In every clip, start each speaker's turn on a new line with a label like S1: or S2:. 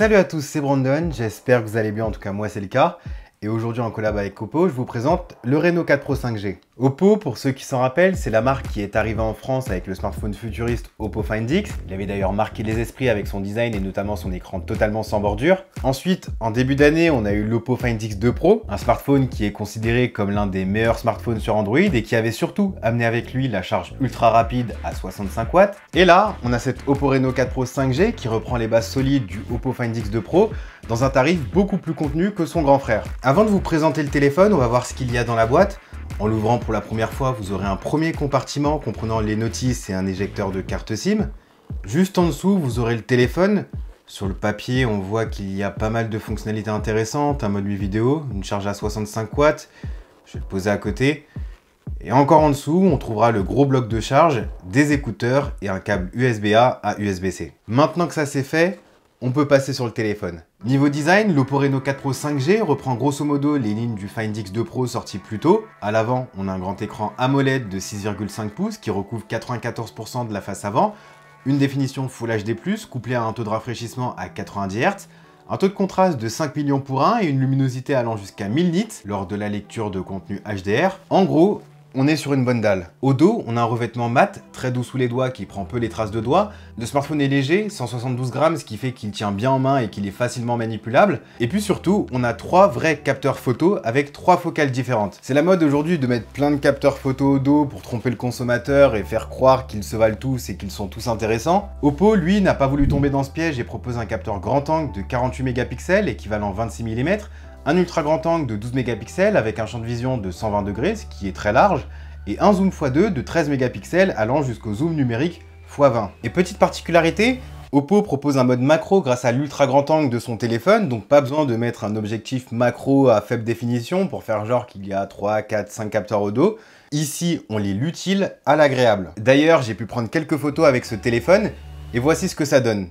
S1: Salut à tous, c'est Brandon, j'espère que vous allez bien, en tout cas moi c'est le cas. Et aujourd'hui en collab avec Oppo, je vous présente le Reno 4 Pro 5G. Oppo, pour ceux qui s'en rappellent, c'est la marque qui est arrivée en France avec le smartphone futuriste Oppo Find X. Il avait d'ailleurs marqué les esprits avec son design et notamment son écran totalement sans bordure. Ensuite, en début d'année, on a eu l'Oppo Find X2 Pro, un smartphone qui est considéré comme l'un des meilleurs smartphones sur Android et qui avait surtout amené avec lui la charge ultra rapide à 65 watts. Et là, on a cette Oppo Reno 4 Pro 5G qui reprend les bases solides du Oppo Find X2 Pro dans un tarif beaucoup plus contenu que son grand frère. Avant de vous présenter le téléphone, on va voir ce qu'il y a dans la boîte. En l'ouvrant pour la première fois, vous aurez un premier compartiment comprenant les notices et un éjecteur de carte SIM. Juste en dessous, vous aurez le téléphone. Sur le papier, on voit qu'il y a pas mal de fonctionnalités intéressantes, un mode vidéo, une charge à 65 watts. Je vais le poser à côté. Et encore en dessous, on trouvera le gros bloc de charge, des écouteurs et un câble USB-A à USB-C. Maintenant que ça c'est fait, on peut passer sur le téléphone. Niveau design, l'Oppo Reno 4 Pro 5G reprend grosso modo les lignes du Find X2 Pro sorti plus tôt. À l'avant, on a un grand écran AMOLED de 6,5 pouces qui recouvre 94% de la face avant, une définition Full HD+, couplée à un taux de rafraîchissement à 90 Hz, un taux de contraste de 5 millions pour 1 et une luminosité allant jusqu'à 1000 nits lors de la lecture de contenu HDR. En gros, on est sur une bonne dalle. Au dos, on a un revêtement mat, très doux sous les doigts qui prend peu les traces de doigts. Le smartphone est léger, 172 grammes, ce qui fait qu'il tient bien en main et qu'il est facilement manipulable. Et puis surtout, on a 3 vrais capteurs photo avec 3 focales différentes. C'est la mode aujourd'hui de mettre plein de capteurs photo au dos pour tromper le consommateur et faire croire qu'ils se valent tous et qu'ils sont tous intéressants. Oppo, lui, n'a pas voulu tomber dans ce piège et propose un capteur grand angle de 48 mégapixels, équivalent 26 mm, un ultra grand angle de 12 mégapixels avec un champ de vision de 120 degrés, ce qui est très large, et un zoom x2 de 13 mégapixels allant jusqu'au zoom numérique x20. Et petite particularité, Oppo propose un mode macro grâce à l'ultra grand angle de son téléphone, donc pas besoin de mettre un objectif macro à faible définition pour faire genre qu'il y a 3, 4, 5 capteurs au dos. Ici, on lie l'utile à l'agréable. D'ailleurs, j'ai pu prendre quelques photos avec ce téléphone, et voici ce que ça donne.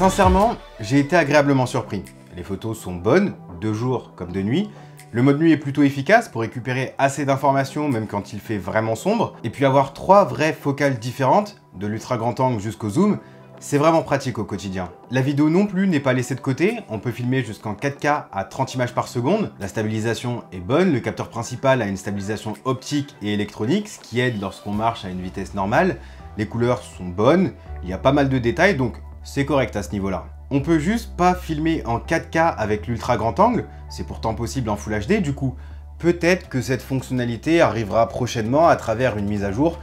S1: Sincèrement, j'ai été agréablement surpris. Les photos sont bonnes, de jour comme de nuit. Le mode nuit est plutôt efficace pour récupérer assez d'informations même quand il fait vraiment sombre. Et puis avoir 3 vraies focales différentes, de l'ultra grand angle jusqu'au zoom, c'est vraiment pratique au quotidien. La vidéo non plus n'est pas laissée de côté, on peut filmer jusqu'en 4K à 30 images par seconde. La stabilisation est bonne, le capteur principal a une stabilisation optique et électronique, ce qui aide lorsqu'on marche à une vitesse normale. Les couleurs sont bonnes, il y a pas mal de détails, donc c'est correct à ce niveau-là. On peut juste pas filmer en 4K avec l'ultra grand angle, c'est pourtant possible en Full HD, du coup, peut-être que cette fonctionnalité arrivera prochainement à travers une mise à jour,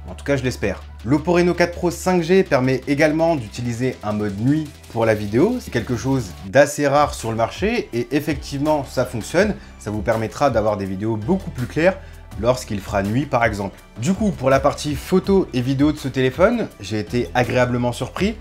S1: en tout cas je l'espère. L'Oppo Reno 4 Pro 5G permet également d'utiliser un mode nuit pour la vidéo, c'est quelque chose d'assez rare sur le marché et effectivement ça fonctionne, ça vous permettra d'avoir des vidéos beaucoup plus claires lorsqu'il fera nuit par exemple. Du coup, pour la partie photo et vidéo de ce téléphone, j'ai été agréablement surpris.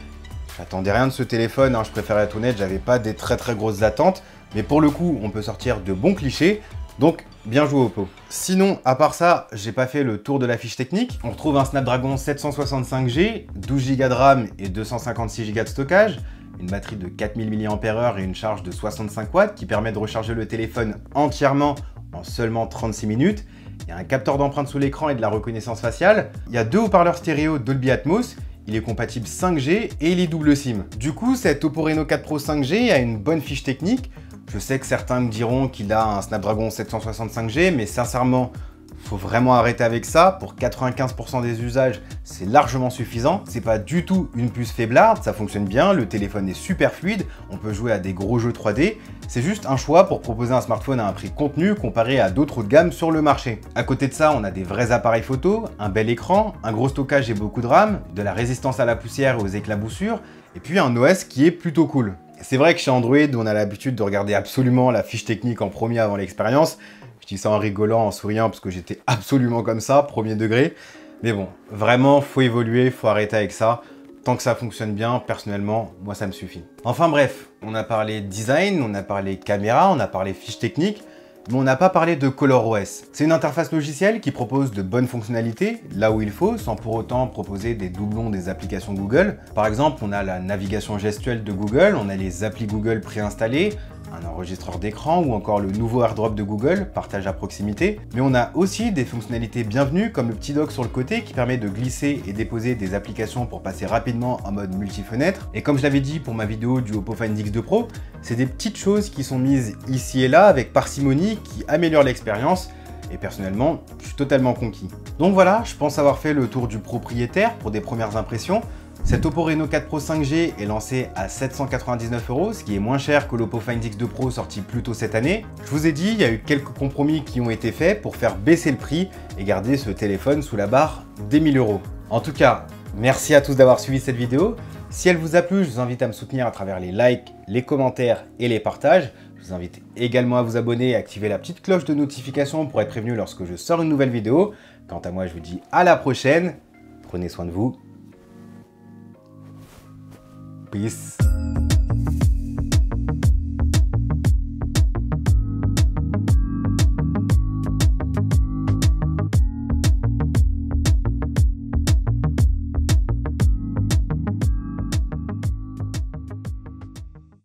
S1: J'attendais rien de ce téléphone, je préfère être honnête, j'avais pas des très grosses attentes, mais pour le coup, on peut sortir de bons clichés, donc bien joué Oppo. Sinon, à part ça, j'ai pas fait le tour de la fiche technique. On retrouve un Snapdragon 765G, 12 Go de RAM et 256 Go de stockage, une batterie de 4000 mAh et une charge de 65 watts qui permet de recharger le téléphone entièrement en seulement 36 minutes. Il y a un capteur d'empreinte sous l'écran et de la reconnaissance faciale. Il y a 2 haut-parleurs stéréo Dolby Atmos. Il est compatible 5G et il est double SIM. Du coup, cet Oppo Reno 4 Pro 5G a une bonne fiche technique. Je sais que certains me diront qu'il a un Snapdragon 765G, mais sincèrement, faut vraiment arrêter avec ça. Pour 95% des usages, c'est largement suffisant. C'est pas du tout une puce faiblarde, ça fonctionne bien, le téléphone est super fluide, on peut jouer à des gros jeux 3D. C'est juste un choix pour proposer un smartphone à un prix contenu comparé à d'autres haut de gamme sur le marché. À côté de ça, on a des vrais appareils photo, un bel écran, un gros stockage et beaucoup de RAM, de la résistance à la poussière et aux éclaboussures, et puis un OS qui est plutôt cool. C'est vrai que chez Android, on a l'habitude de regarder absolument la fiche technique en premier avant l'expérience. Je dis ça en rigolant, en souriant, parce que j'étais absolument comme ça, premier degré. Mais bon, vraiment, faut évoluer, faut arrêter avec ça. Tant que ça fonctionne bien, personnellement, moi ça me suffit. Enfin bref, on a parlé design, on a parlé caméra, on a parlé fiche technique. Mais on n'a pas parlé de ColorOS. C'est une interface logicielle qui propose de bonnes fonctionnalités, là où il faut, sans pour autant proposer des doublons des applications Google. Par exemple, on a la navigation gestuelle de Google, on a les applis Google préinstallées, un enregistreur d'écran ou encore le nouveau AirDrop de Google, partage à proximité. Mais on a aussi des fonctionnalités bienvenues comme le petit dock sur le côté qui permet de glisser et déposer des applications pour passer rapidement en mode multi-fenêtre. Et comme je l'avais dit pour ma vidéo du Oppo Find X2 Pro, c'est des petites choses qui sont mises ici et là avec parcimonie qui améliorent l'expérience. Et personnellement, je suis totalement conquis. Donc voilà, je pense avoir fait le tour du propriétaire pour des premières impressions. Cet Oppo Reno 4 Pro 5G est lancé à 799 €, ce qui est moins cher que l'Oppo Find X2 Pro sorti plus tôt cette année. Je vous ai dit, il y a eu quelques compromis qui ont été faits pour faire baisser le prix et garder ce téléphone sous la barre des 1000 €. En tout cas, merci à tous d'avoir suivi cette vidéo. Si elle vous a plu, je vous invite à me soutenir à travers les likes, les commentaires et les partages. Je vous invite également à vous abonner et à activer la petite cloche de notification pour être prévenu lorsque je sors une nouvelle vidéo. Quant à moi, je vous dis à la prochaine. Prenez soin de vous. Peace.